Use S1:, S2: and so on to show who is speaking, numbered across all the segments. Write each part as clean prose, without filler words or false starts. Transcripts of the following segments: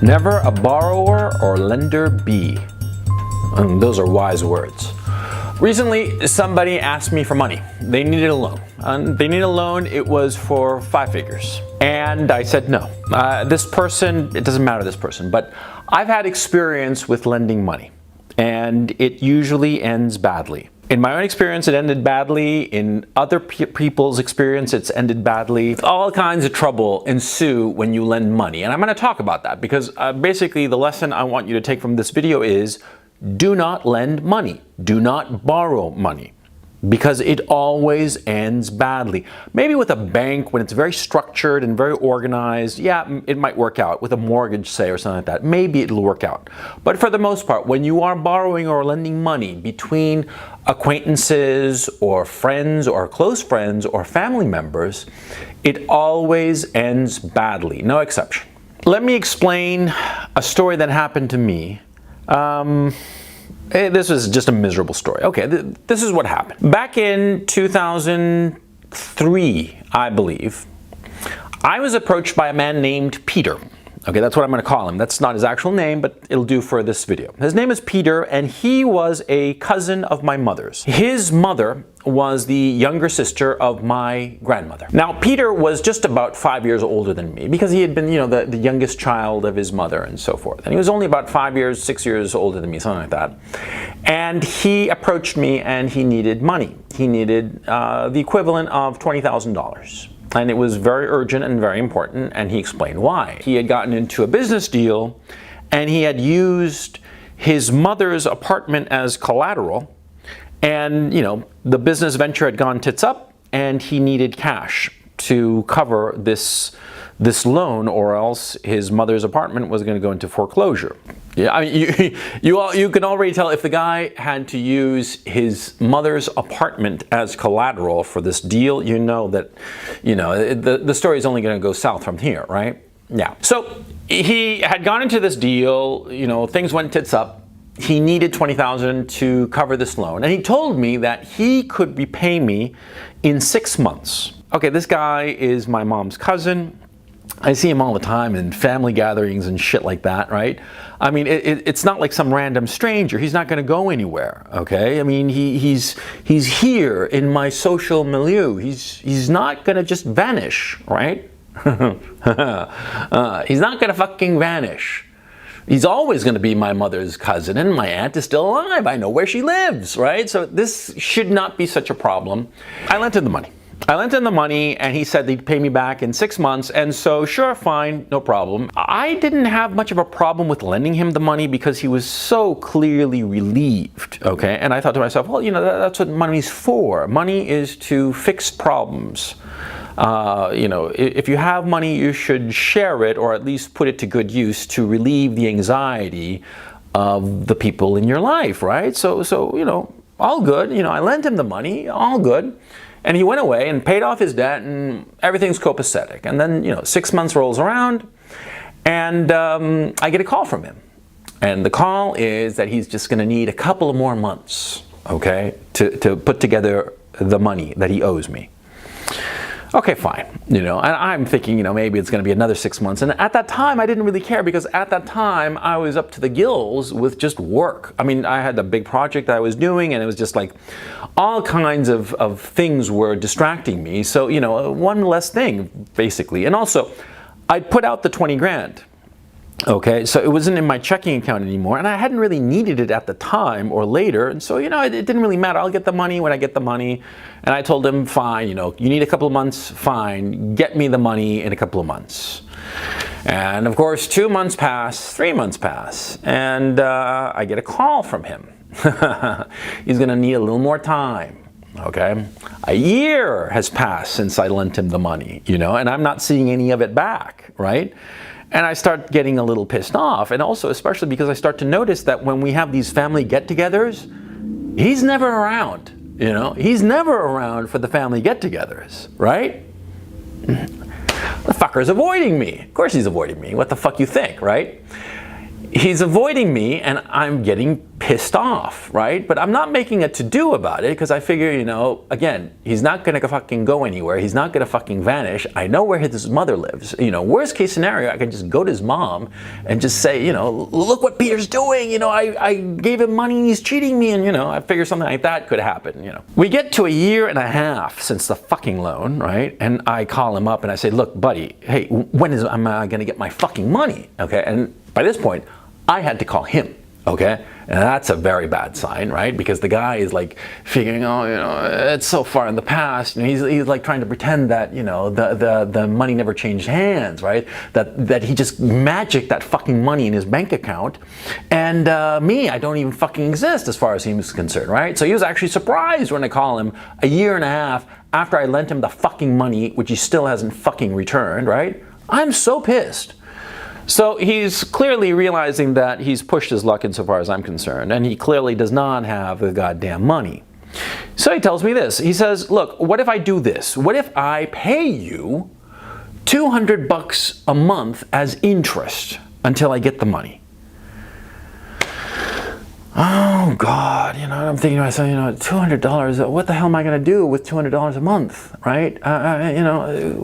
S1: Never a borrower or lender be. Those are wise words. Recently, somebody asked me for money. They needed a loan. They needed a loan. It was for 5 figures. And I said no. This person, it doesn't matter this person, but I've had experience with lending money. And it usually ends badly. In my own experience, it ended badly. In other people's experience, it's ended badly. All kinds of trouble ensue when you lend money. And I'm going to talk about that because basically the lesson I want you to take from this video is do not lend money. Do not borrow money. Because it always ends badly. Maybe with a bank, when it's very structured and very organized, yeah, it might work out. With a mortgage, say, or something like that, maybe it'll work out. But for the most part, when you are borrowing or lending money between acquaintances or friends or close friends or family members, it always ends badly, no exception. Let me explain a story that happened to me. This was just a miserable story. Okay, this is what happened. Back in 2003, I believe, I was approached by a man named Peter. Okay, that's what I'm going to call him. That's not his actual name, but it'll do for this video. His name is Peter, and he was a cousin of my mother's. His mother was the younger sister of my grandmother. Now, Peter was just about 5 years older than me because he had been, the youngest child of his mother and so forth. And he was only about 5 years, 6 years older than me, something like that. And he approached me and he needed money. He needed the equivalent of $20,000. And it was very urgent and very important, and he explained why. He had gotten into a business deal, and he had used his mother's apartment as collateral, and the business venture had gone tits up, and he needed cash to cover this loan, or else his mother's apartment was going to go into foreclosure. Yeah, I mean, you can already tell if the guy had to use his mother's apartment as collateral for this deal, you know that, the story is only going to go south from here, right? Yeah. So he had gone into this deal, things went tits up. He needed $20,000 to cover this loan, and he told me that he could repay me in 6 months. Okay, this guy is my mom's cousin. I see him all the time in family gatherings and shit like that, right? I mean, it's not like some random stranger. He's not going to go anywhere, okay? I mean, he's here in my social milieu. He's not going to just vanish, right? He's not going to fucking vanish. He's always going to be my mother's cousin, and my aunt is still alive. I know where she lives, right? So this should not be such a problem. I lent him the money. And he said he'd pay me back in 6 months, and so sure, fine, no problem. I didn't have much of a problem with lending him the money because he was so clearly relieved, okay? And I thought to myself, well, that's what money's for. Money is to fix problems. If you have money, you should share it, or at least put it to good use to relieve the anxiety of the people in your life, right? So all good. I lent him the money, all good. And he went away and paid off his debt, and everything's copacetic. And then, 6 months rolls around, and I get a call from him. And the call is that he's just going to need a couple of more months, okay, to put together the money that he owes me. Okay, fine. And I'm thinking, maybe it's going to be another 6 months. And at that time, I didn't really care because at that time, I was up to the gills with just work. I mean, I had a big project that I was doing, and it was just like all kinds of things were distracting me. So, one less thing, basically. And also, I'd put out the 20 grand. Okay, so it wasn't in my checking account anymore, and I hadn't really needed it at the time or later, and so, it didn't really matter. I'll get the money when I get the money, and I told him, fine, you need a couple of months, fine, get me the money in a couple of months. And of course, 2 months pass, 3 months pass, and I get a call from him. He's gonna need a little more time. Okay, a year has passed since I lent him the money, and I'm not seeing any of it back, right? And I start getting a little pissed off, and also especially because I start to notice that when we have these family get-togethers, he's never around, He's never around for the family get-togethers, right? The fucker's avoiding me. Of course he's avoiding me. What the fuck you think, right? he's avoiding me and I'm getting pissed off, right? But I'm not making a to-do about it because I figure, you know, again, he's not going to fucking go anywhere. He's not going to fucking vanish. I know where his mother lives. You know, worst case scenario, I can just go to his mom and just say, you know, look what Peter's doing. You know, I gave him money and he's cheating me. And, you know, I figure something like that could happen, you know. We get to a year and a half since the fucking loan, right? And I call him up and I say, look, buddy, hey, when am I going to get my fucking money? Okay. And by this point, I had to call him, okay? And that's a very bad sign, right? Because the guy is like figuring, oh, you know, it's so far in the past. You know, he's like trying to pretend that, you know, the money never changed hands, right? That he just magicked that fucking money in his bank account. And me, I don't even fucking exist as far as he was concerned, right? So he was actually surprised when I call him a year and a half after I lent him the fucking money, which he still hasn't fucking returned, right? I'm so pissed. So he's clearly realizing that he's pushed his luck insofar as I'm concerned, and he clearly does not have the goddamn money. So he tells me this. He says, look, what if I do this? What if I pay you $200 a month as interest until I get the money? Oh God, you know, I'm thinking to myself, you know, $200, what the hell am I going to do with $200 a month, right? You know,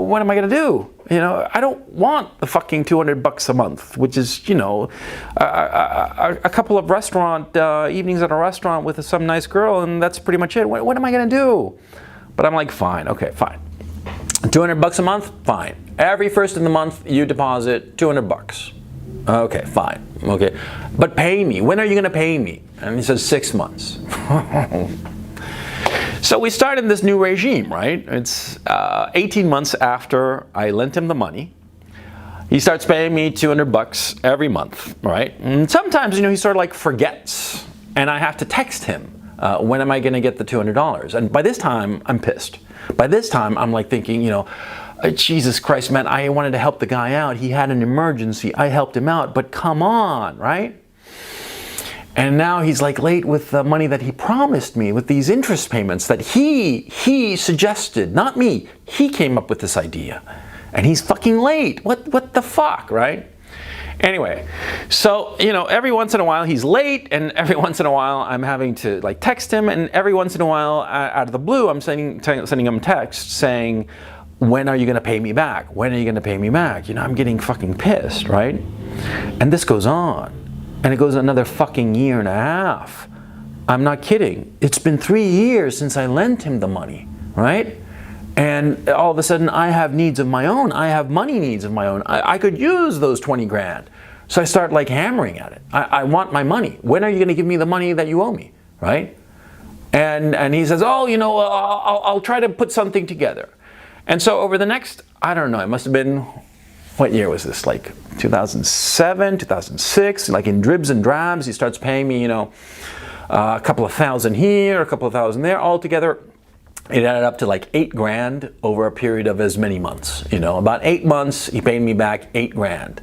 S1: what am I going to do? You know, I don't want the fucking $200 a month, which is, you know, a couple of restaurant evenings at a restaurant with some nice girl, and that's pretty much it. What am I going to do? But I'm like, fine, okay, fine. $200 a month, fine. Every first of the month, you deposit $200. Okay, fine. Okay, but pay me. When are you going to pay me? And he says 6 months. So we started this new regime, right? It's 18 months after I lent him the money. He starts paying me $200 every month, right? And sometimes, you know, he sort of like forgets, and I have to text him. When am I going to get the $200? And by this time, I'm pissed. By this time, I'm like thinking, you know, Jesus Christ, man, I wanted to help the guy out. He had an emergency. I helped him out, but come on, right? And now he's like late with the money that he promised me, with these interest payments that he suggested, not me. He came up with this idea. And he's fucking late. What the fuck, right? Anyway, so, you know, every once in a while he's late, and every once in a while I'm having to like text him, and every once in a while out of the blue I'm sending him a text saying, when are you going to pay me back? When are you going to pay me back? You know, I'm getting fucking pissed, right? And this goes on. And it goes another fucking year and a half. I'm not kidding. It's been 3 years since I lent him the money, right? And all of a sudden I have needs of my own. I have money needs of my own. I could use those 20 grand. So I start like hammering at it. I want my money. When are you going to give me the money that you owe me, right? And he says, oh, you know, I'll try to put something together. And so over the next, I don't know, it must have been, what year was this? Like 2007, 2006, like in dribs and drabs, he starts paying me, you know, a couple of thousand here, a couple of thousand there. Altogether, it added up to like 8 grand over a period of as many months. You know, about 8 months, he paid me back 8 grand.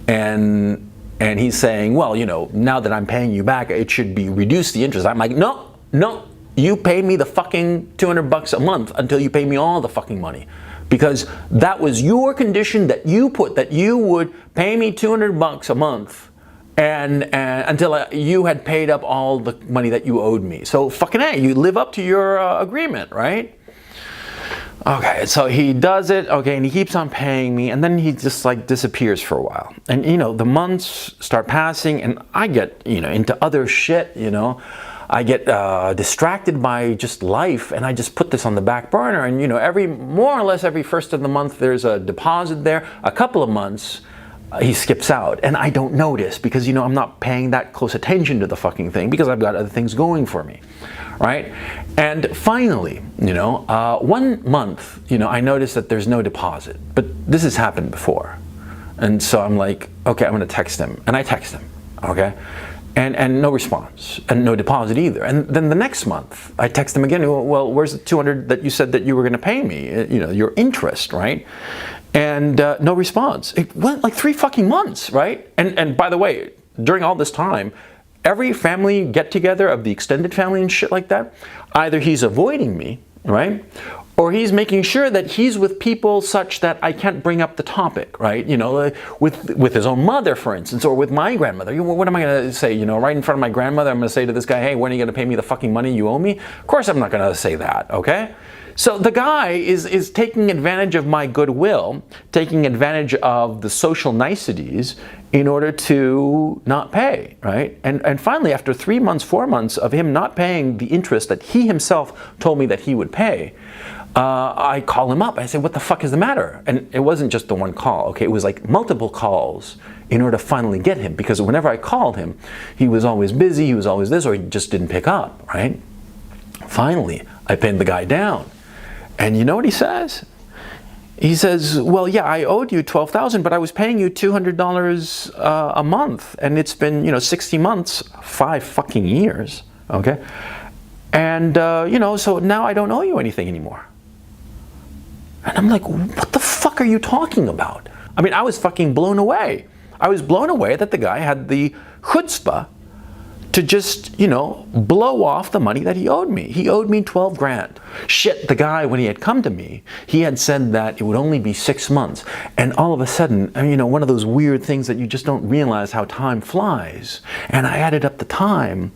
S1: And he's saying, well, you know, now that I'm paying you back, it should be reduce the interest. I'm like, no. You pay me the fucking $200 a month until you pay me all the fucking money. Because that was your condition that you put, that you would pay me $200 a month and until you had paid up all the money that you owed me. So fucking A, you live up to your agreement, right? Okay, so he does it, okay, and he keeps on paying me, and then he just like disappears for a while. And you know, the months start passing, and I get, you know, into other shit, you know. I get distracted by just life, and I just put this on the back burner. And you know, more or less every first of the month, there's a deposit there. A couple of months, he skips out, and I don't notice because, you know, I'm not paying that close attention to the fucking thing because I've got other things going for me, right? And finally, you know, 1 month, you know, I notice that there's no deposit, but this has happened before, and so I'm like, okay, I'm going to text him, and I text him, okay. And no response, and no deposit either. And then the next month, I text him again. Well, where's the 200 that you said that you were going to pay me? You know, your interest, right? And no response. It went like 3 fucking months, right? And by the way, during all this time, every family get together of the extended family and shit like that, either he's avoiding me, right? Or he's making sure that he's with people such that I can't bring up the topic, right? You know, with his own mother, for instance, or with my grandmother. What am I going to say? You know, right in front of my grandmother, I'm going to say to this guy, hey, when are you going to pay me the fucking money you owe me? Of course I'm not going to say that, okay? So the guy is taking advantage of my goodwill, taking advantage of the social niceties in order to not pay, right? And finally, after 3 months, 4 months of him not paying the interest that he himself told me that he would pay, I call him up. I say, what the fuck is the matter? And it wasn't just the one call, okay? It was like multiple calls in order to finally get him, because whenever I called him, he was always busy, he was always this, or he just didn't pick up, right? Finally, I pinned the guy down. And you know what he says? He says, well, yeah, I owed you $12,000, but I was paying you $200 a month. And it's been, 60 months, 5 fucking years, okay? And, so now I don't owe you anything anymore. And I'm like, what the fuck are you talking about? I mean, I was fucking blown away. I was blown away that the guy had the chutzpah to just, blow off the money that he owed me. He owed me 12 grand. Shit, the guy, when he had come to me, he had said that it would only be 6 months. And all of a sudden, one of those weird things that you just don't realize how time flies. And I added up the time.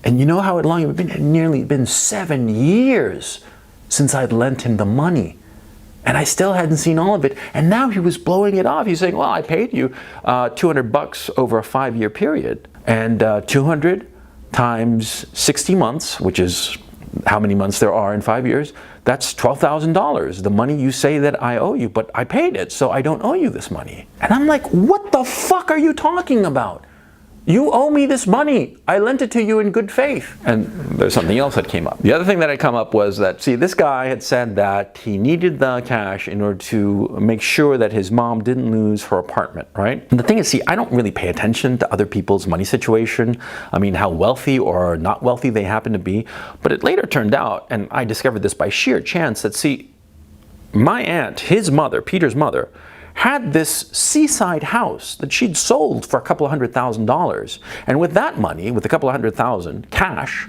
S1: And you know how long it had been? It had nearly been 7 years since I'd lent him the money. And I still hadn't seen all of it. And now he was blowing it off. He's saying, well, I paid you $200 over a 5-year period. And 200 times 60 months, which is how many months there are in 5 years, that's $12,000. The money you say that I owe you, but I paid it, so I don't owe you this money. And I'm like, what the fuck are you talking about? You owe me this money. I lent it to you in good faith. And there's something else that came up. The other thing that had come up was that, this guy had said that he needed the cash in order to make sure that his mom didn't lose her apartment, right? And the thing is, I don't really pay attention to other people's money situation. I mean, how wealthy or not wealthy they happen to be. But it later turned out, and I discovered this by sheer chance, that my aunt, his mother, Peter's mother, had this seaside house that she'd sold for a couple of $100,000. And with that money, with a couple of $100,000 cash,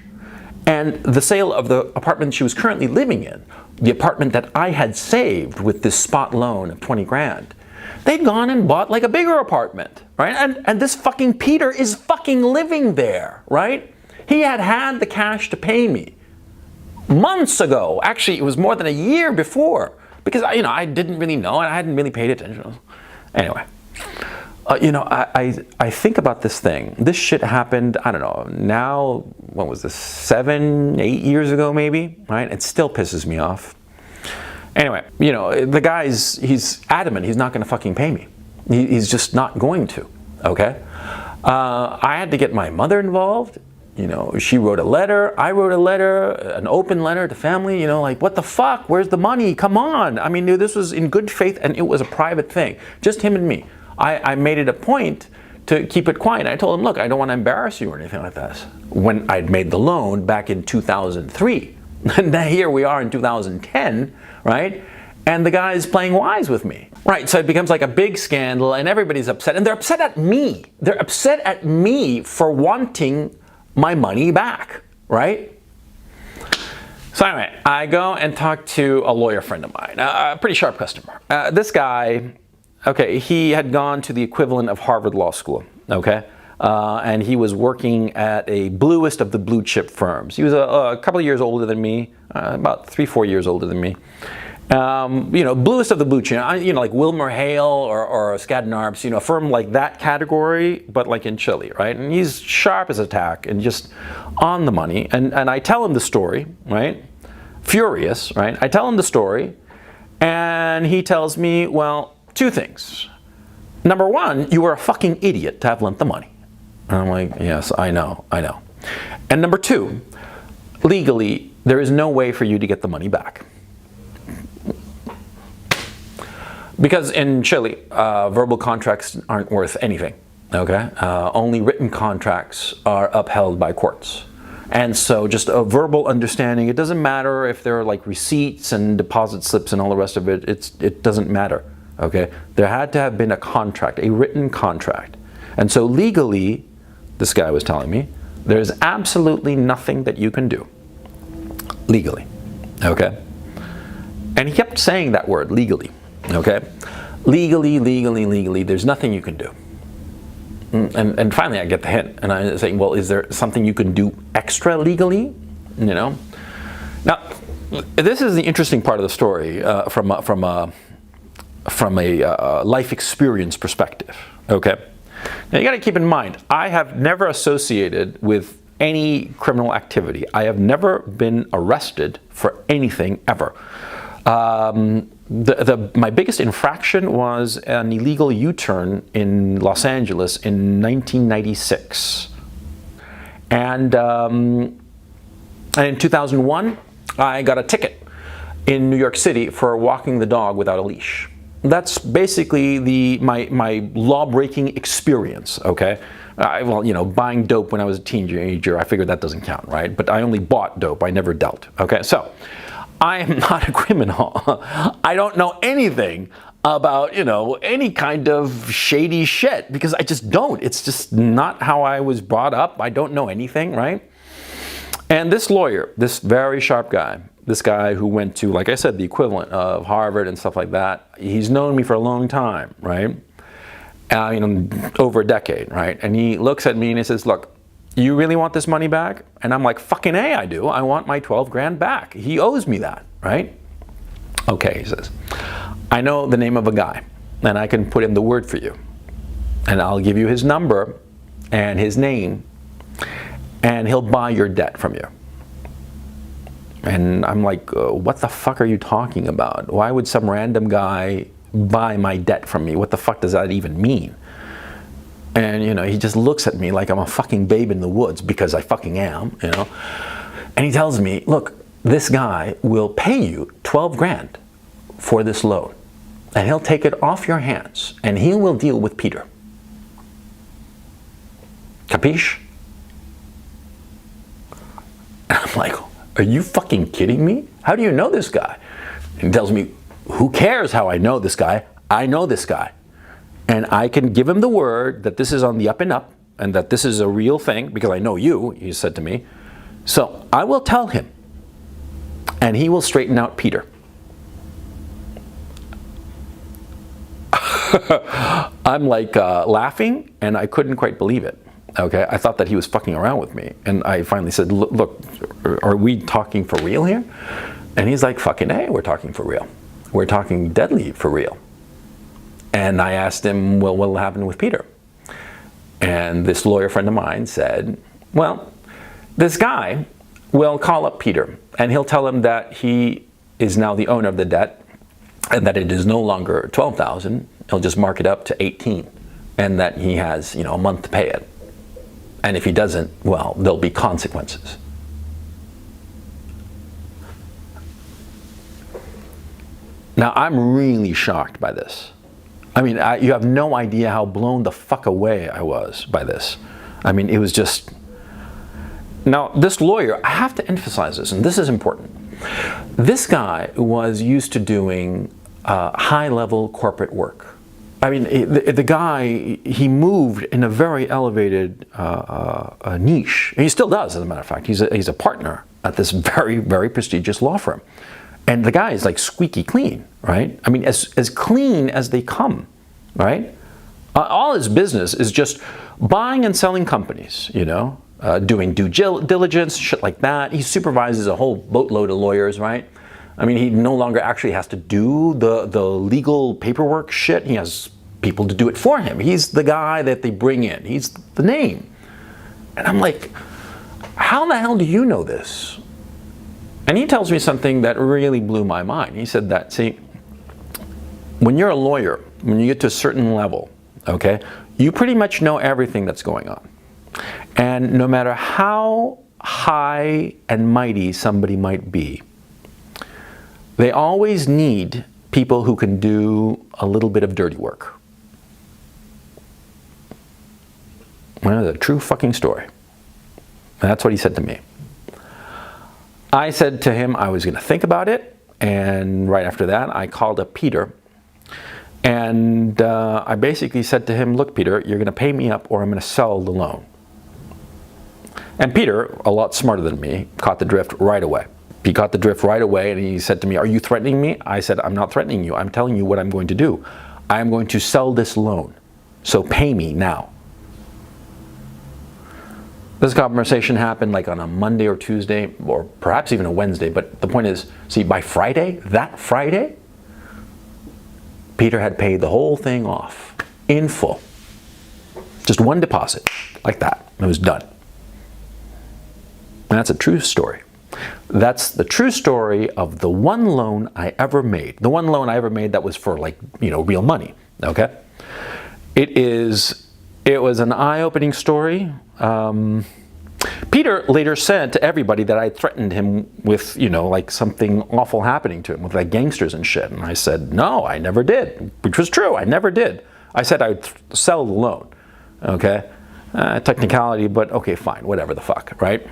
S1: and the sale of the apartment she was currently living in, the apartment that I had saved with this spot loan of 20 grand, they'd gone and bought like a bigger apartment, right? And this fucking Peter is fucking living there, right? He had the cash to pay me months ago. Actually, it was more than a year before. Because, I didn't really know, and I hadn't really paid attention. Anyway, I think about this thing. This shit happened, I don't know, now, what was this, 7, 8 years ago maybe, right? It still pisses me off. Anyway, the guy's, he's adamant he's not going to fucking pay me. He's just not going to, okay? I had to get my mother involved. She wrote a letter, I wrote a letter, an open letter to family, like, what the fuck? Where's the money? Come on. I mean, this was in good faith, and it was a private thing. Just him and me. I made it a point to keep it quiet. I told him, look, I don't want to embarrass you or anything like this. When I'd made the loan back in 2003. And now here we are in 2010, right? And the guy's playing wise with me. Right, so it becomes like a big scandal, and everybody's upset. And they're upset at me. They're upset at me for wanting my money back, right? So anyway, I go and talk to a lawyer friend of mine, a pretty sharp customer. This guy, okay, he had gone to the equivalent of Harvard Law School, okay? And he was working at a bluest of the blue chip firms. He was a couple of years older than me, about 3-4 years older than me. Bluest of the blue chip, like Wilmer Hale or Skadden Arps, a firm like that category, but like in Chile, right? And he's sharp as a tack and just on the money. And I tell him the story, right? Furious, right? I tell him the story, and he tells me, well, 2 things. Number 1, you were a fucking idiot to have lent the money. And I'm like, yes, I know. And number 2, legally, there is no way for you to get the money back. Because in Chile, verbal contracts aren't worth anything, okay? Only written contracts are upheld by courts. And so just a verbal understanding, it doesn't matter if there are like receipts and deposit slips and all the rest of it, it doesn't matter, okay? There had to have been a contract, a written contract. And so legally, this guy was telling me, there's absolutely nothing that you can do legally, okay? And he kept saying that word, legally, okay? Legally, there's nothing you can do. And finally I get the hint, and I'm saying, well, is there something you can do extra legally, you know? Now, this is the interesting part of the story from a life experience perspective, okay? Now you gotta keep in mind, I have never associated with any criminal activity. I have never been arrested for anything ever. My biggest infraction was an illegal U-turn in Los Angeles in 1996. And in 2001, I got a ticket in New York City for walking the dog without a leash. That's basically my law-breaking experience, okay? Well, you know, buying dope when I was a teenager, I figured that doesn't count, right? But I only bought dope, I never dealt, okay? So, I am not a criminal. I don't know anything about, you know, any kind of shady shit, because I just don't. It's just not how I was brought up. I don't know anything, right? And this lawyer, this very sharp guy, this guy who went to, like I said, the equivalent of Harvard and stuff like that, he's known me for a long time, right? You know, over a decade, right? And he looks at me and he says, look, you really want this money back? And I'm like, fucking A, I do. I want my 12 grand back. He owes me that, right? Okay, he says, I know the name of a guy, and I can put in the word for you. And I'll give you his number and his name, and he'll buy your debt from you. And I'm like, what the fuck are you talking about? Why would some random guy buy my debt from me? What the fuck does that even mean? And, you know, he just looks at me like I'm a fucking babe in the woods, because I fucking am, you know. And he tells me, look, this guy will pay you 12 grand for this loan. And he'll take it off your hands, and he will deal with Peter. Capiche? And I'm like, are you fucking kidding me? How do you know this guy? And he tells me, who cares how I know this guy? I know this guy. And I can give him the word that this is on the up and up, and that this is a real thing, because I know you, he said to me. So I will tell him, and he will straighten out Peter. I'm like laughing, and I couldn't quite believe it. Okay, I thought that he was fucking around with me. And I finally said, look, are we talking for real here? And he's like, fucking A, we're talking for real. We're talking deadly for real. And I asked him, well, what will happen with Peter? And this lawyer friend of mine said, well, this guy will call up Peter, and he'll tell him that he is now the owner of the debt, and that it is no longer 12,000. He'll just mark it up to 18, and that he has, you know, a month to pay it. And if he doesn't, well, there'll be consequences. Now, I'm really shocked by this. I mean, you have no idea how blown the fuck away I was by this. I mean, it was just... Now, this lawyer, I have to emphasize this, and this is important. This guy was used to doing high-level corporate work. I mean, the guy, he moved in a very elevated niche. And he still does, as a matter of fact. He's a partner at this very, very prestigious law firm. And the guy is like squeaky clean, right? I mean, as clean as they come, right? All his business is just buying and selling companies, you know, doing due diligence, shit like that. He supervises a whole boatload of lawyers, right? I mean, he no longer actually has to do the legal paperwork shit. He has people to do it for him. He's the guy that they bring in. He's the name. And I'm like, how the hell do you know this? And he tells me something that really blew my mind. He said that, see, when you're a lawyer, when you get to a certain level, okay, you pretty much know everything that's going on. And no matter how high and mighty somebody might be, they always need people who can do a little bit of dirty work. Well, that's a true fucking story. And that's what he said to me. I said to him I was going to think about it, and right after that I called up Peter, and I basically said to him, look, Peter, you're going to pay me up or I'm going to sell the loan. And Peter, a lot smarter than me, caught the drift right away. He got the drift right away, and he said to me, "Are you threatening me?" I said, "I'm not threatening you. I'm telling you what I'm going to do. I am going to sell this loan. So pay me now." This conversation happened like on a Monday or Tuesday, or perhaps even a Wednesday. But the point is, see, by Friday, that Friday, Peter had paid the whole thing off in full. Just one deposit, like that. It was done. And that's a true story. That's the true story of the one loan I ever made. The one loan I ever made that was for, like, real money. Okay? It was an eye-opening story. Peter later said to everybody that I threatened him with, like something awful happening to him, with like gangsters and shit. And I said, no, I never did, which was true. I never did. I said I'd sell the loan. Okay? Technicality, but okay, fine, whatever the fuck, right?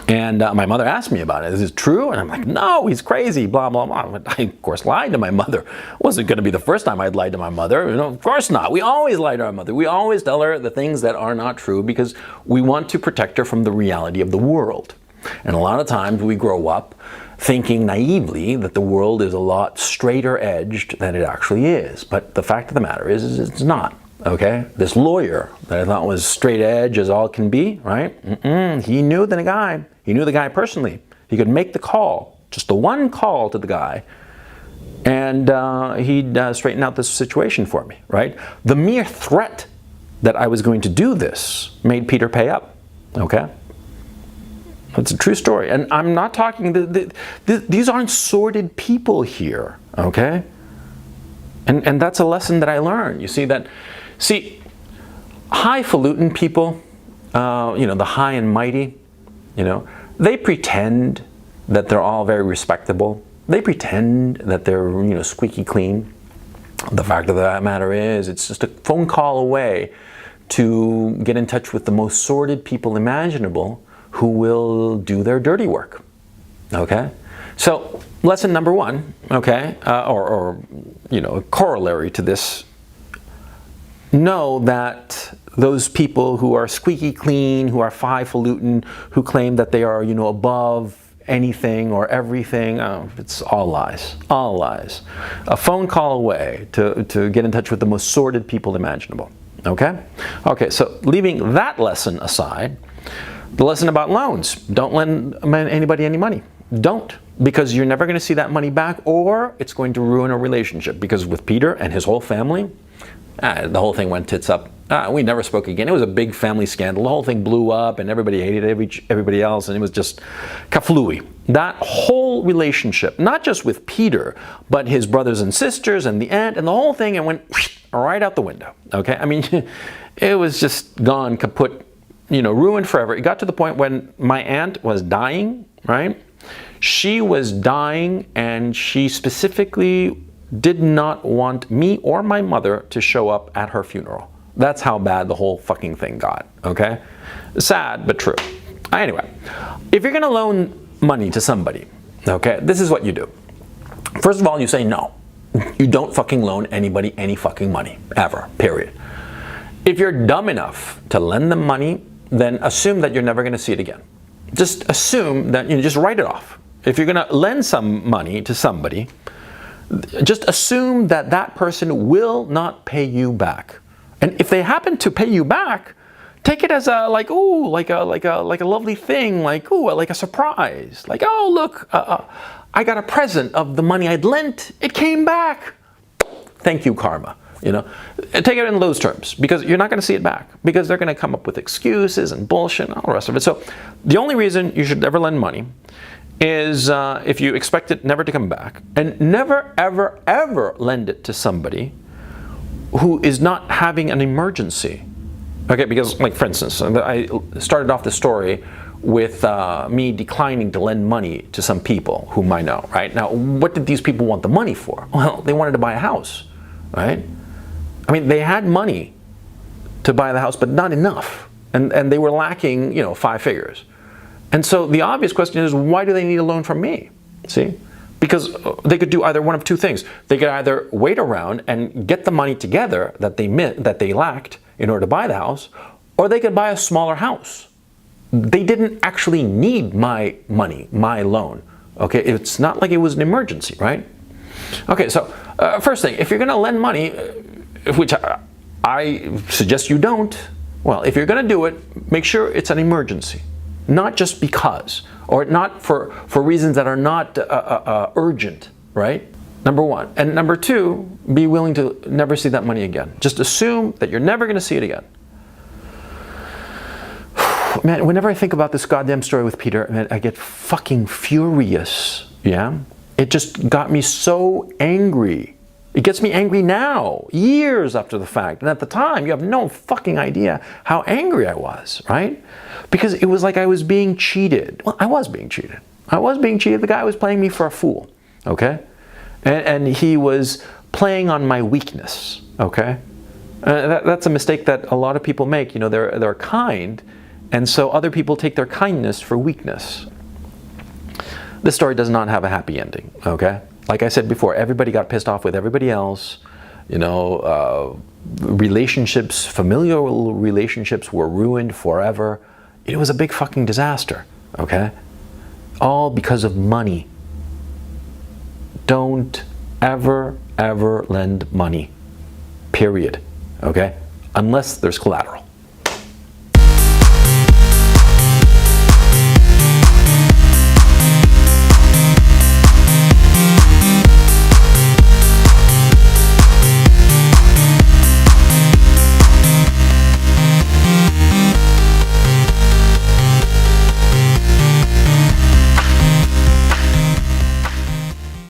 S1: And my mother asked me about it. Is it true? And I'm like, no, he's crazy, blah, blah, blah. But I, of course, lied to my mother. It wasn't going to be the first time I'd lied to my mother. Of course not. We always lie to our mother. We always tell her the things that are not true because we want to protect her from the reality of the world. And a lot of times we grow up thinking naively that the world is a lot straighter edged than it actually is. But the fact of the matter is it's not. Okay, this lawyer that I thought was straight edge as all can be, right? He knew the guy. He knew the guy personally. He could make the call, just the one call to the guy, and he'd straighten out this situation for me, right? The mere threat that I was going to do this made Peter pay up, okay? That's a true story. And I'm not talking, these aren't sordid people here, okay? And that's a lesson that I learned. You see, highfalutin people, the high and mighty, they pretend that they're all very respectable. They pretend that they're, squeaky clean. The fact of the matter is, it's just a phone call away to get in touch with the most sordid people imaginable who will do their dirty work. Okay? So, lesson number one, okay, or a corollary to this, know that those people who are squeaky clean, who are highfalutin, who claim that they are, above anything or everything, it's all lies. All lies. A phone call away to get in touch with the most sordid people imaginable. Okay? Okay, so leaving that lesson aside, the lesson about loans. Don't lend anybody any money. Don't. Because you're never going to see that money back, or it's going to ruin a relationship. Because with Peter and his whole family, the whole thing went tits up. We never spoke again. It was a big family scandal. The whole thing blew up, and everybody hated everybody else, and it was just kaflooey. That whole relationship, not just with Peter, but his brothers and sisters and the aunt, and the whole thing, it went right out the window. Okay? I mean, it was just gone, kaput, ruined forever. It got to the point when my aunt was dying, right? She was dying, and she specifically did not want me or my mother to show up at her funeral. That's how bad the whole fucking thing got, okay? Sad, but true. Anyway, if you're gonna loan money to somebody, okay, this is what you do. First of all, you say no. You don't fucking loan anybody any fucking money, ever, period. If you're dumb enough to lend them money, then assume that you're never gonna see it again. Just assume that, just write it off. If you're gonna lend some money to somebody, just assume that that person will not pay you back. And if they happen to pay you back, take it as a like a lovely thing, like a surprise. Like, oh look, I got a present of the money I'd lent. It came back. Thank you, karma. Take it in those terms, because you're not going to see it back, because they're going to come up with excuses and bullshit and all the rest of it. So the only reason you should ever lend money is if you expect it never to come back, and never, ever, ever lend it to somebody who is not having an emergency. Okay, because, like, for instance, I started off the story with me declining to lend money to some people whom I know, right? Now, what did these people want the money for? Well, they wanted to buy a house, right? I mean, they had money to buy the house, but not enough. And they were lacking, 5 figures. And so the obvious question is, why do they need a loan from me? See? Because they could do either one of two things. They could either wait around and get the money together that they lacked in order to buy the house, or they could buy a smaller house. They didn't actually need my money, my loan. Okay, it's not like it was an emergency, right? Okay, so first thing, if you're going to lend money, which I suggest you don't, well, if you're going to do it, make sure it's an emergency, not just because, or not for reasons that are not urgent, right? Number one. And number two, be willing to never see that money again. Just assume that you're never going to see it again. Man, whenever I think about this goddamn story with Peter, man, I get fucking furious, yeah? It just got me so angry. It gets me angry now, years after the fact. And at the time, you have no fucking idea how angry I was, right? Because it was like I was being cheated. Well, I was being cheated. I was being cheated. The guy was playing me for a fool, okay? And he was playing on my weakness, okay? That's a mistake that a lot of people make. You know, they're kind, and so other people take their kindness for weakness. This story does not have a happy ending, okay? Like I said before, everybody got pissed off with everybody else. You know, relationships, familial relationships were ruined forever. It was a big fucking disaster, okay? All because of money. Don't ever lend money, period, okay? Unless there's collateral.